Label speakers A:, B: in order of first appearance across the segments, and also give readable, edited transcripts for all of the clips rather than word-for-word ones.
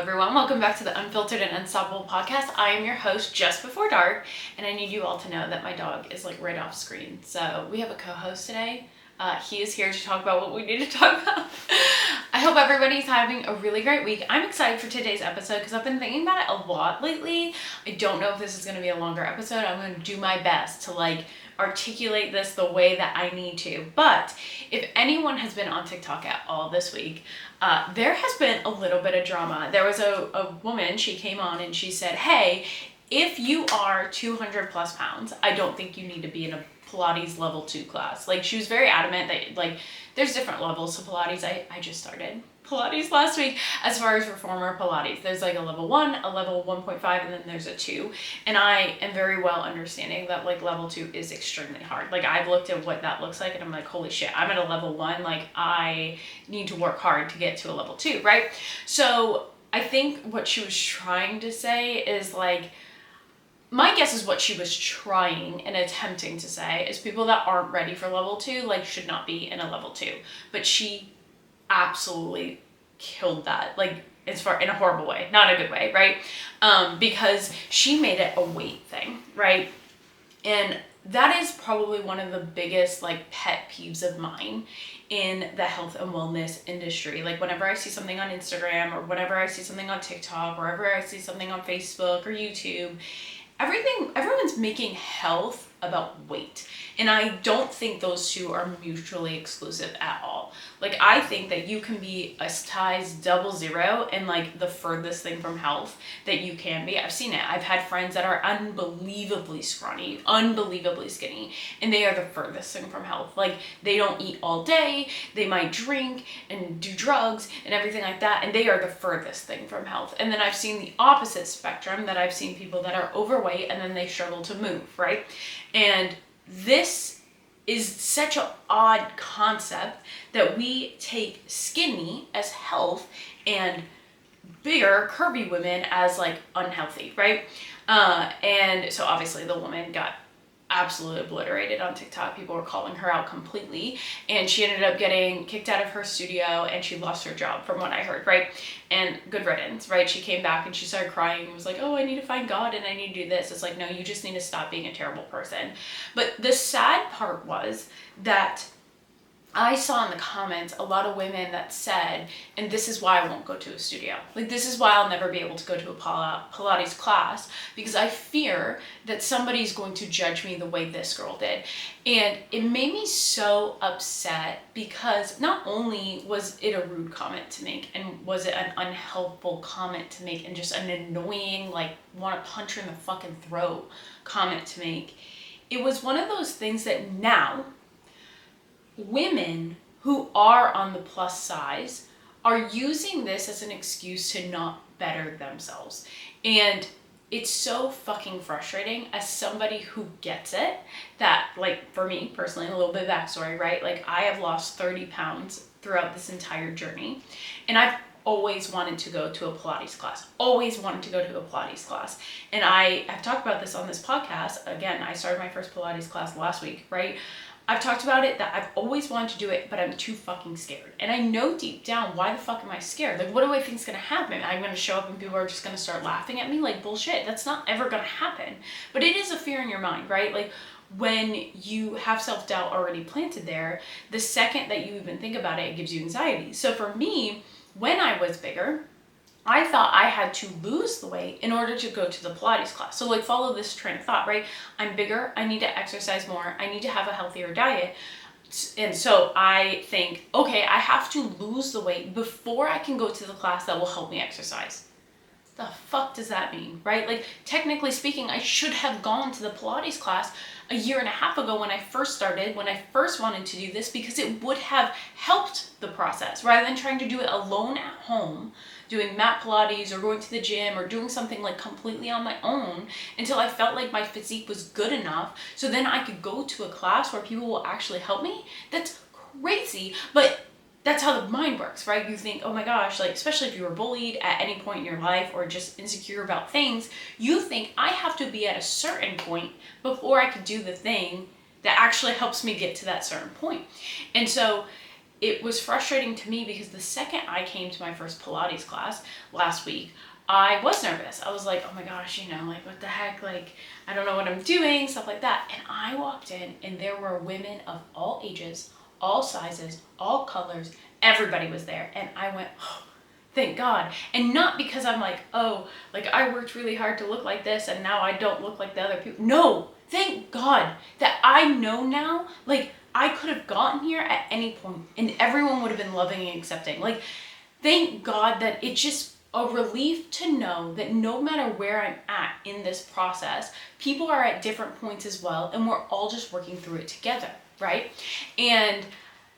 A: everyone. Welcome back to the Unfiltered and Unstoppable podcast. I am your host, Just Before Dark, and I need you all to know that my dog is like right off screen. So we have a co-host today. He is here to talk about what we need to talk about. I hope everybody's having a really great week. I'm excited for today's episode because I've been thinking about it a lot lately. I don't know if this is going to be a longer episode. I'm going to do my best to articulate this the way that I need to. But if anyone has been on TikTok at all this week, there has been a little bit of drama. There was a woman, she came on and she said, hey, if you are 200 plus pounds, I don't think you need to be in a Pilates level 2 class. She was very adamant that there's different levels to Pilates. I just started Pilates last week as far as reformer Pilates. There's a level 1, a level 1.5, and then there's a 2. And I am very well understanding that level 2 is extremely hard. I've looked at what that looks like and I'm like, holy shit, I'm at a level 1. I need to work hard to get to a level 2, right? So I think what she was trying to say is my guess is what she was trying and attempting to say is people that aren't ready for level 2 should not be in a level 2. But she absolutely killed that in a horrible way, not a good way, right? Because she made it a weight thing, right? And that is probably one of the biggest pet peeves of mine in the health and wellness industry. Whenever I see something on Instagram or whenever I see something on TikTok or whenever I see something on Facebook or YouTube, everyone's making health about weight. And I don't think those two are mutually exclusive at all. I think that you can be a size 00 and the furthest thing from health that you can be. I've seen it. I've had friends that are unbelievably scrawny, unbelievably skinny, and they are the furthest thing from health. They don't eat all day, they might drink and do drugs and everything like that, and they are the furthest thing from health. And then I've seen the opposite spectrum, that I've seen people that are overweight and then they struggle to move, right? And this is such an odd concept that we take skinny as health and bigger, curvy women as unhealthy, right? And so obviously the woman got absolutely obliterated on TikTok. People were calling her out completely, and she ended up getting kicked out of her studio and she lost her job from what I heard, right? And good riddance, right? She came back and she started crying and was like, oh, I need to find God and I need to do this. It's no, you just need to stop being a terrible person. But the sad part was that I saw in the comments a lot of women that said, and this is why I won't go to a studio. This is why I'll never be able to go to a Pilates class, because I fear that somebody's going to judge me the way this girl did. And it made me so upset because not only was it a rude comment to make, and was it an unhelpful comment to make, and just an annoying, want to punch her in the fucking throat comment to make, it was one of those things that now women who are on the plus size are using this as an excuse to not better themselves. And it's so fucking frustrating as somebody who gets it, that for me personally, a little bit of backstory, right? I have lost 30 pounds throughout this entire journey, and I've always wanted to go to a Pilates class, And I've talked about this on this podcast. Again, I started my first Pilates class last week, right? I've talked about it, that I've always wanted to do it, but I'm too fucking scared. And I know deep down, why the fuck am I scared? What do I think is going to happen? I'm going to show up and people are just going to start laughing at me? Bullshit. That's not ever going to happen. But it is a fear in your mind, right? When you have self-doubt already planted there, the second that you even think about it, it gives you anxiety. So for me, when I was bigger, I thought I had to lose the weight in order to go to the Pilates class. So follow this train of thought, right? I'm bigger, I need to exercise more, I need to have a healthier diet. And so I think, okay, I have to lose the weight before I can go to the class that will help me exercise. The fuck does that mean, right? Technically speaking, I should have gone to the Pilates class a year and a half ago when I first started, when I first wanted to do this, because it would have helped the process rather than trying to do it alone at home, doing mat Pilates or going to the gym or doing something completely on my own until I felt like my physique was good enough so then I could go to a class where people will actually help me. That's crazy, but that's how the mind works, right? You think, oh my gosh, especially if you were bullied at any point in your life or just insecure about things, you think I have to be at a certain point before I could do the thing that actually helps me get to that certain point. And so it was frustrating to me because the second I came to my first Pilates class last week, I was nervous. I was like, oh my gosh, like what the heck? Like, I don't know what I'm doing, stuff like that. And I walked in and there were women of all ages, all sizes, all colors. Everybody was there. And I went, oh, thank God. And not because I'm like, oh, like I worked really hard to look like this and now I don't look like the other people. No, thank God that I know now, like I could have gotten here at any point and everyone would have been loving and accepting. Like, thank God that it's just a relief to know that no matter where I'm at in this process, people are at different points as well, and we're all just working through it together, right? And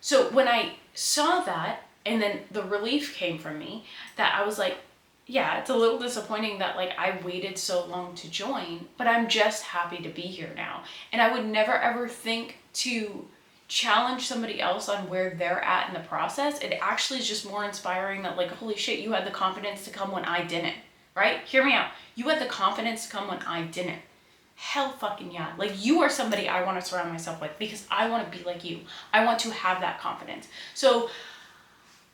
A: so when I saw that, and then the relief came from me, that I was like, yeah, it's a little disappointing that like I waited so long to join, but I'm just happy to be here now. And I would never ever think to challenge somebody else on where they're at in the process. It actually is just more inspiring that like, holy shit, you had the confidence to come when I didn't, right? Hear me out. You had the confidence to come when I didn't. Hell fucking yeah. Like, you are somebody I want to surround myself with because I want to be like you. I want to have that confidence. So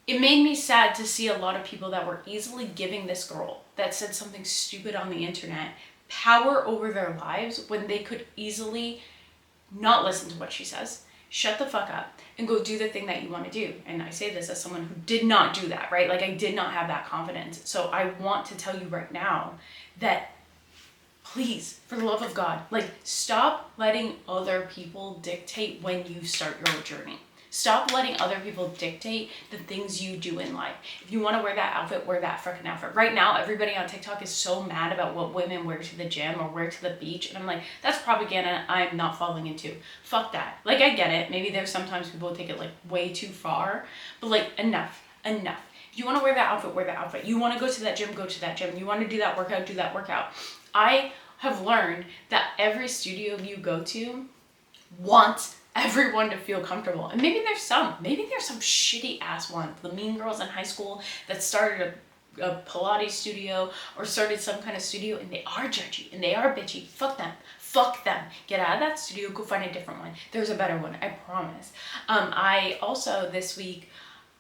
A: it made me sad to see a lot of people that were easily giving this girl that said something stupid on the internet power over their lives when they could easily not listen to what she says, shut the fuck up, and go do the thing that you want to do. And I say this as someone who did not do that, right? Like, I did not have that confidence. So I want to tell you right now that please, for the love of God, like, stop letting other people dictate when you start your journey. Stop letting other people dictate the things you do in life. If you want to wear that outfit, wear that freaking outfit. Right now, everybody on TikTok is so mad about what women wear to the gym or wear to the beach. And I'm like, that's propaganda I'm not falling into. Fuck that. Like, I get it. Maybe there's sometimes people take it like way too far. But like, enough. If you want to wear that outfit, wear that outfit. You want to go to that gym, go to that gym. You want to do that workout, do that workout. I have learned that every studio you go to wants everyone to feel comfortable. And maybe there's some shitty ass ones, the mean girls in high school that started a Pilates studio or started some kind of studio, and they are judgy and they are bitchy. Fuck them. Get out of that studio, go find a different one. There's a better one, I promise. I also, this week,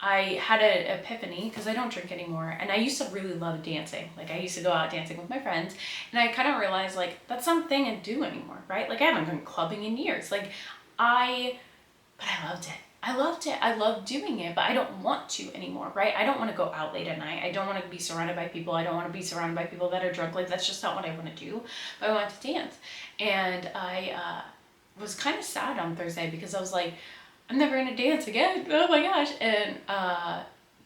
A: I had an epiphany because I don't drink anymore, and I used to really love dancing. Like, I used to go out dancing with my friends, and I kind of realized like that's not a thing I do anymore, right? Like, I haven't been clubbing in years. But I loved it. I loved doing it, but I don't want to anymore, right? I don't want to go out late at night. I don't want to be surrounded by people. I don't want to be surrounded by people that are drunk. Like, that's just not what I want to do. But I want to dance. And I was kind of sad on Thursday because I was like, I'm never going to dance again. Oh my gosh. And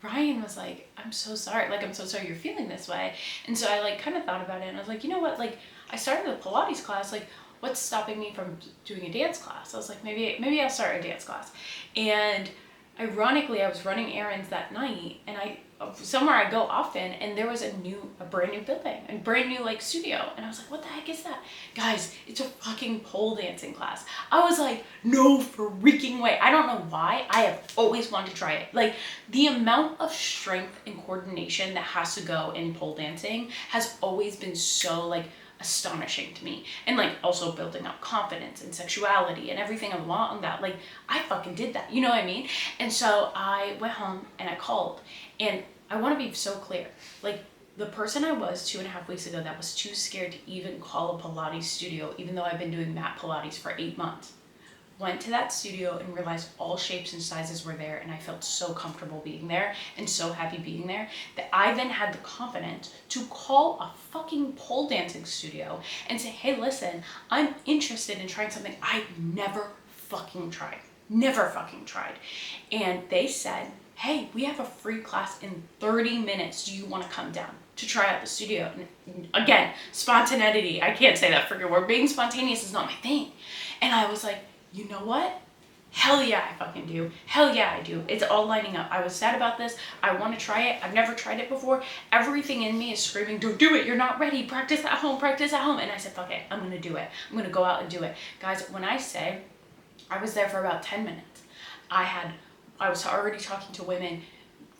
A: Brian was like, I'm so sorry. Like, I'm so sorry you're feeling this way. And so I like kind of thought about it, and I was like, you know what? Like, I started a Pilates class. Like, what's stopping me from doing a dance class? I was like, maybe I'll start a dance class. And ironically, I was running errands that night, and somewhere I go often, and there was a brand new building, a brand new like studio. And I was like, what the heck is that? Guys, it's a fucking pole dancing class. I was like, no freaking way. I don't know why. I have always wanted to try it. Like, the amount of strength and coordination that has to go in pole dancing has always been so like astonishing to me, and like also building up confidence and sexuality and everything along that. Like, I fucking did that, you know what I mean? And so I went home and I called, and I want to be so clear, like, the person I was 2.5 weeks ago that was too scared to even call a Pilates studio, even though I've been doing mat Pilates for 8 months, went to that studio and realized all shapes and sizes were there, and I felt so comfortable being there and so happy being there that I then had the confidence to call a fucking pole dancing studio and say, hey, listen, I'm interested in trying something I never fucking tried. And they said, hey, we have a free class in 30 minutes. Do you want to come down to try out the studio? And again, spontaneity. I can't say that freaking word. Being spontaneous is not my thing. And I was like, you know what? Hell yeah, I fucking do. Hell yeah, I do. It's all lining up. I was sad about this. I want to try it. I've never tried it before. Everything in me is screaming, don't do it. You're not ready. Practice at home. And I said, fuck it. I'm going to do it. I'm going to go out and do it. Guys, when I say I was there for about 10 minutes, I was already talking to women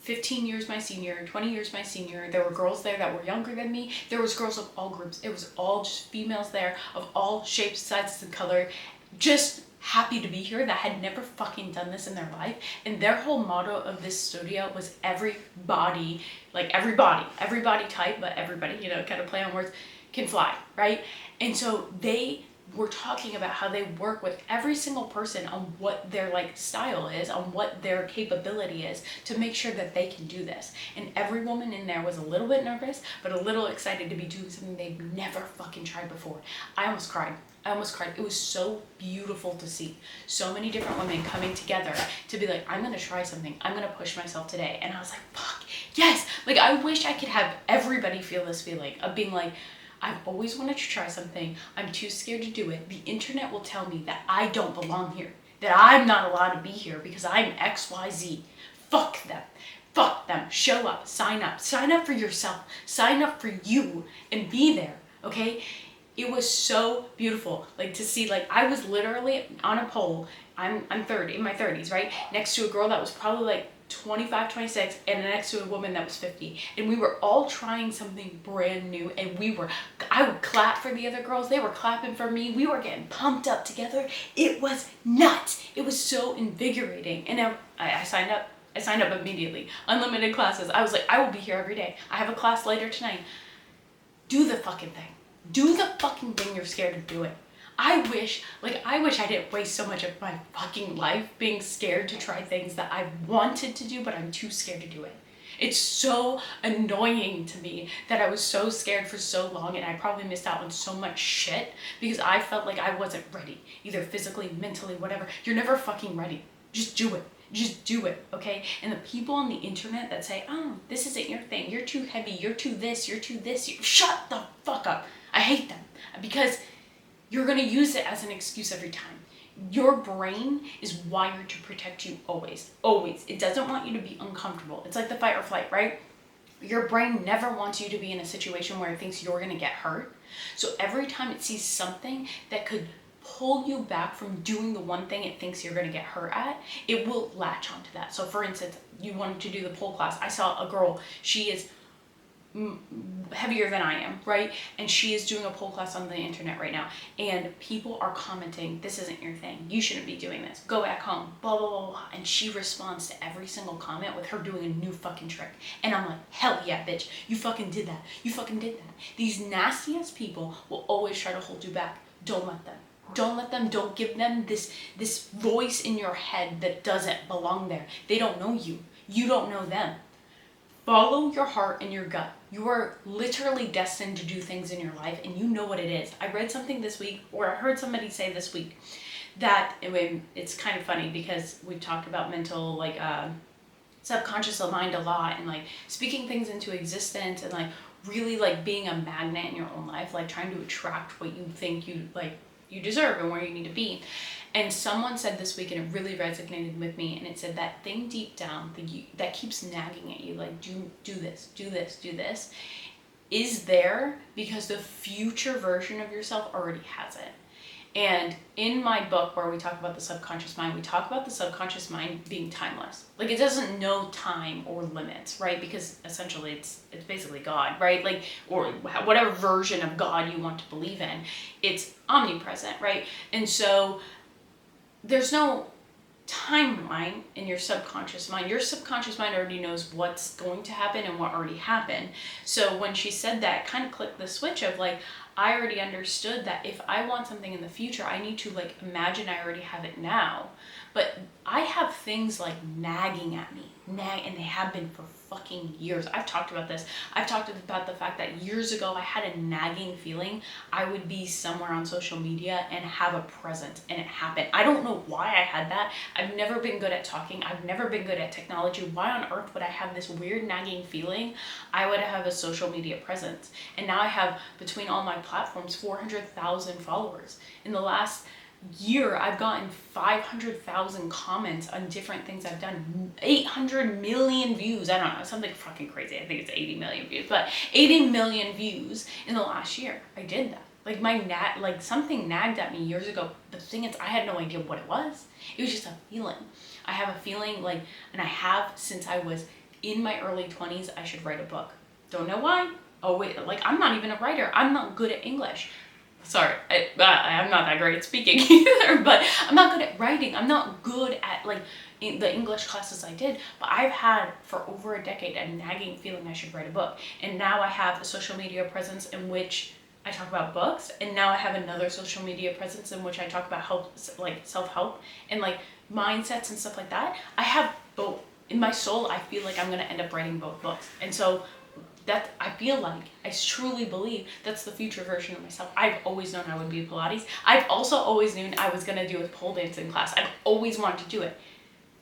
A: 15 years my senior, 20 years my senior. There were girls there that were younger than me. There was girls of all groups. It was all just females there of all shapes, sizes, and color. Just happy to be here that had never fucking done this in their life. And their whole motto of this studio was everybody type, but everybody, you know, kind of play on words, can fly, right? And so they were talking about how they work with every single person on what their like style is, on what their capability is, to make sure that they can do this. And every woman in there was a little bit nervous, but a little excited to be doing something they've never fucking tried before. I almost cried. It was so beautiful to see so many different women coming together to be like, I'm gonna try something, I'm gonna push myself today. And I was like, fuck yes. Like, I wish I could have everybody feel this feeling of being like, I've always wanted to try something. I'm too scared to do it. The internet will tell me that I don't belong here, that I'm not allowed to be here because I'm XYZ. Fuck them. Fuck them. Show up. Sign up. Sign up for yourself. Sign up for you and be there, okay? It was so beautiful, like, to see, like, I was literally on a pole. I'm 30, in my 30s, right? Next to a girl that was probably like 25, 26, and next to a woman that was 50. And we were all trying something brand new, and I would clap for the other girls. They were clapping for me. We were getting pumped up together. It was nuts. It was so invigorating. And I signed up. I signed up immediately. Unlimited classes. I was like, I will be here every day. I have a class later tonight. Do the fucking thing. Do the fucking thing you're scared to do it. I wish I didn't waste so much of my fucking life being scared to try things that I wanted to do, but I'm too scared to do it. It's so annoying to me that I was so scared for so long, and I probably missed out on so much shit because I felt like I wasn't ready, either physically, mentally, whatever. You're never fucking ready. Just do it. Just do it, okay? And the people on the internet that say, oh, this isn't your thing, you're too heavy, you're too this, shut the fuck up. I hate them because you're gonna use it as an excuse every time. Your brain is wired to protect you always, always. It doesn't want you to be uncomfortable. It's like the fight or flight, right? Your brain never wants you to be in a situation where it thinks you're gonna get hurt. So every time it sees something that could pull you back from doing the one thing it thinks you're gonna get hurt at, it will latch onto that. So for instance, you wanted to do the pole class. I saw a girl, she is heavier than I am, right? And she is doing a pole class on the internet right now, and people are commenting, this isn't your thing, you shouldn't be doing this, go back home, blah blah blah blah. And she responds to every single comment with her doing a new fucking trick, and I'm like, hell yeah, bitch, you fucking did that, you fucking did that. These nasty ass people will always try to hold you back. Don't let them. Don't give them this voice in your head that doesn't belong there. They don't know you. You don't know them. Follow your heart and your gut. You are literally destined to do things in your life, and you know what it is. I read something this week, or I heard somebody say this week, that it's kind of funny because we've talked about mental, like, subconscious mind a lot, and like speaking things into existence, and like really like being a magnet in your own life, like trying to attract what you think you deserve and where you need to be. And someone said this week, and it really resonated with me, and it said that thing deep down that keeps nagging at you, like, do this, is there because the future version of yourself already has it. And in my book where we talk about the subconscious mind, we talk about the subconscious mind being timeless. Like, it doesn't know time or limits, right? Because essentially it's basically God, right? Like, or whatever version of God you want to believe in, it's omnipresent, right? And so there's no timeline in your subconscious mind. Your subconscious mind already knows what's going to happen and what already happened. So when she said that, it kind of clicked the switch of like, I already understood that if I want something in the future, I need to like imagine I already have it now. But I have things like nagging at me, and they have been for fucking years. I've talked about this. I've talked about the fact that years ago I had a nagging feeling I would be somewhere on social media and have a presence, and it happened. I don't know why I had that. I've never been good at talking. I've never been good at technology. Why on earth would I have this weird nagging feeling I would have a social media presence? And now I have, between all my platforms, 400,000 followers. In the last year, I've gotten 500,000 comments on different things I've done, 800 million views. I don't know, something fucking crazy. I think it's 80 million views, but 80 million views in the last year. I did that. Like something nagged at me years ago. The thing is, I had no idea what it was. It was just a feeling. I have a feeling like, and I have since I was in my early 20s, I should write a book. Don't know why. Oh wait, like I'm not even a writer. I'm not good at English. Sorry, I'm not that great at speaking either, but I'm not good at writing. I'm not good at like in the English classes I did, but I've had for over a decade a nagging feeling I should write a book. And now I have a social media presence in which I talk about books, and now I have another social media presence in which I talk about help, like self-help and like mindsets and stuff like that. I have both. In my soul, I feel like I'm going to end up writing both books. And so that I feel like, I truly believe that's the future version of myself. I've always known I would be Pilates. I've also always known I was going to do a pole dancing class. I've always wanted to do it.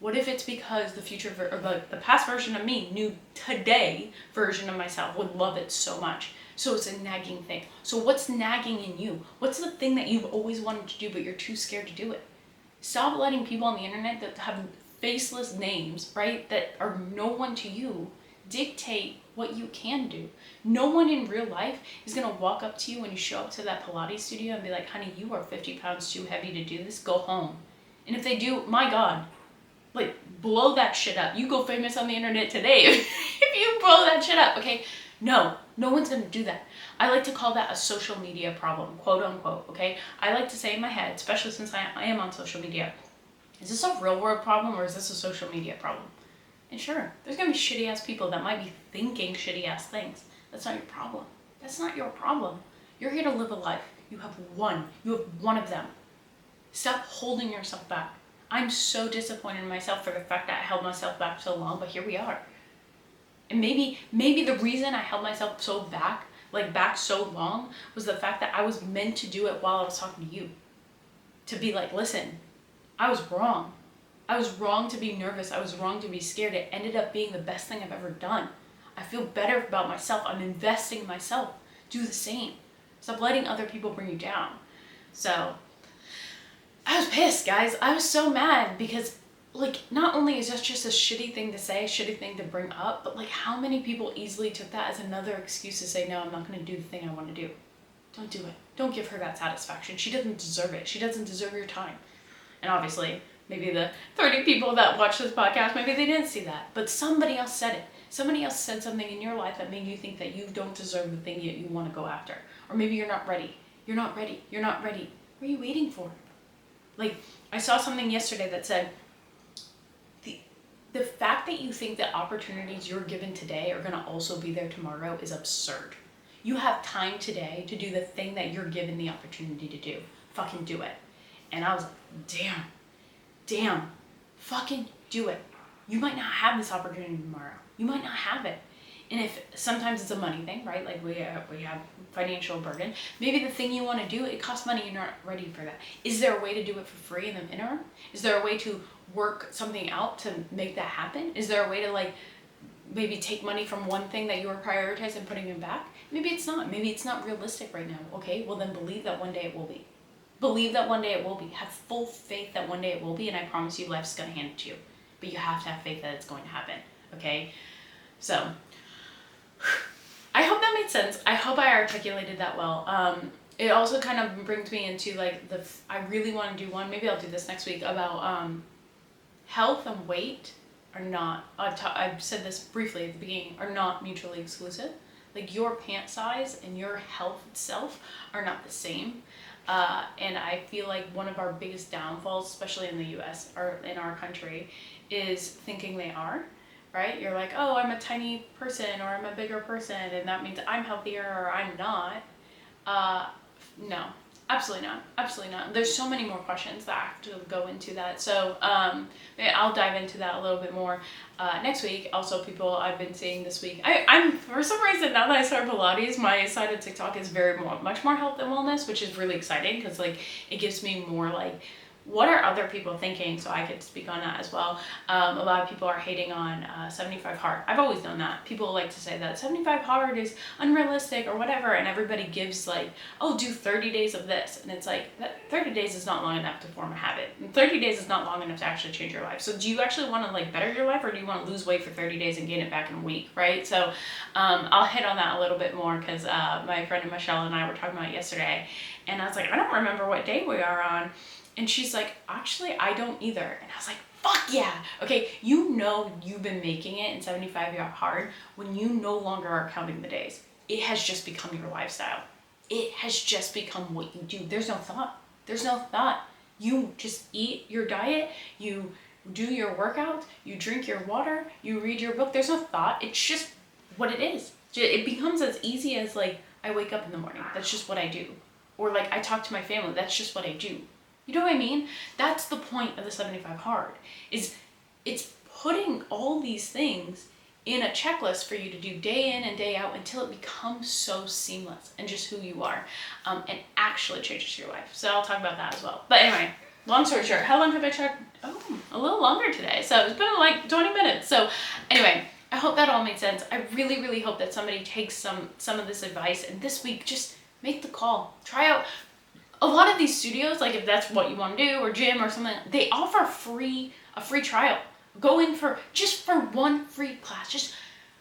A: What if it's because the future or the past version of me knew today version of myself would love it so much? So it's a nagging thing. So what's nagging in you? What's the thing that you've always wanted to do but you're too scared to do it? Stop letting people on the internet that have faceless names, right, that are no one to you, dictate what you can do. No one in real life is going to walk up to you when you show up to that Pilates studio and be like, honey, you are 50 pounds too heavy to do this, go home. And if they do, my God, like blow that shit up. You go famous on the internet today if you blow that shit up, okay? No one's going to do that. I like to call that a social media problem, quote unquote, okay? I like to say in my head, especially since I am on social media, is this a real world problem or is this a social media problem? And sure, there's going to be shitty ass people that might be thinking shitty ass things. That's not your problem. That's not your problem. You're here to live a life. You have one. You have one of them. Stop holding yourself back. I'm so disappointed in myself for the fact that I held myself back so long, but here we are. And maybe the reason I held myself so back so long, was the fact that I was meant to do it while I was talking to you. To be like, listen, I was wrong. I was wrong to be nervous. I was wrong to be scared. It ended up being the best thing I've ever done. I feel better about myself. I'm investing in myself. Do the same. Stop letting other people bring you down. So, I was pissed, guys. I was so mad because, like, not only is that just a shitty thing to say, a shitty thing to bring up, but, like, how many people easily took that as another excuse to say, no, I'm not going to do the thing I want to do. Don't do it. Don't give her that satisfaction. She doesn't deserve it. She doesn't deserve your time. And obviously, maybe the 30 people that watch this podcast, maybe they didn't see that. But somebody else said it. Somebody else said something in your life that made you think that you don't deserve the thing that you want to go after. Or maybe you're not ready. You're not ready. You're not ready. What are you waiting for? Like, I saw something yesterday that said, the fact that you think that opportunities you're given today are going to also be there tomorrow is absurd. You have time today to do the thing that you're given the opportunity to do. Fucking do it. And I was like, damn, fucking do it. You might not have this opportunity tomorrow. You might not have it. And if sometimes it's a money thing, right? Like we have financial burden. Maybe the thing you want to do, it costs money. You're not ready for that. Is there a way to do it for free in the interim? Is there a way to work something out to make that happen? Is there a way to like maybe take money from one thing that you were prioritizing and putting it back? Maybe it's not. Maybe it's not realistic right now. Okay, well then believe that one day it will be. Believe that one day it will be. Have full faith that one day it will be, and I promise you life's going to hand it to you. But you have to have faith that it's going to happen, okay? So, I hope that made sense. I hope I articulated that well. It also kind of brings me into like I really want to do one, maybe I'll do this next week, about health and weight are not, I've said this briefly at the beginning, are not mutually exclusive. Like your pant size and your health itself are not the same. And I feel like one of our biggest downfalls, especially in the US or in our country, is thinking they are, right? You're like, oh, I'm a tiny person or I'm a bigger person and that means I'm healthier or I'm not. No, absolutely not. Absolutely not. There's so many more questions that I have to go into that. So maybe I'll dive into that a little bit more next week. Also, people I've been seeing this week. I'm for some reason, now that I started Pilates, my side of TikTok is much more health and wellness, which is really exciting because like it gives me more like, what are other people thinking? So I could speak on that as well. A lot of people are hating on 75 hard. I've always known that. People like to say that 75 hard is unrealistic or whatever, and everybody gives like, oh, do 30 days of this. And it's like, that 30 days is not long enough to form a habit. And 30 days is not long enough to actually change your life. So do you actually want to like better your life, or do you want to lose weight for 30 days and gain it back in a week, right? So I'll hit on that a little bit more because my friend Michelle and I were talking about it yesterday. And I was like, I don't remember what day we are on. And she's like, actually, I don't either. And I was like, fuck yeah. Okay, you know you've been making it in 75 hard when you no longer are counting the days. It has just become your lifestyle. it has just become what you do. There's no thought. There's no thought. You just eat your diet, you do your workout, you drink your water, you read your book. There's no thought. It's just what it is. It becomes as easy as like, I wake up in the morning. That's just what I do. Or like, I talk to my family. That's just what I do. You know what I mean? That's the point of the 75 Hard, is it's putting all these things in a checklist for you to do day in and day out until it becomes so seamless and just who you are, and actually changes your life. So I'll talk about that as well. But anyway, long story short, how long have I tried? Oh, a little longer today. So it's been like 20 minutes. So anyway, I hope that all made sense. I really, really hope that somebody takes some of this advice, and this week just make the call. Try out a lot of these studios, like if that's what you want to do, or gym or something, they offer a free trial. Go in for one free class. Just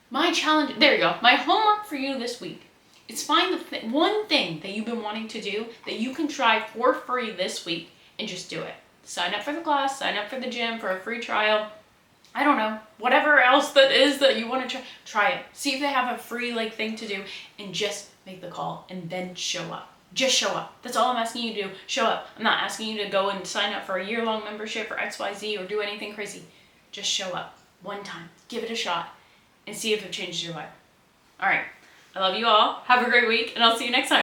A: my challenge. There you go. My homework for you this week is find the one thing that you've been wanting to do that you can try for free this week, and just do it. Sign up for the class, sign up for the gym for a free trial. I don't know, whatever else that is that you want to try it. See if they have a free like thing to do, and just make the call and then show up. Just show up. That's all I'm asking you to do. Show up. I'm not asking you to go and sign up for a year-long membership for XYZ or do anything crazy. Just show up one time. Give it a shot and see if it changes your life. All right. I love you all. Have a great week, and I'll see you next time.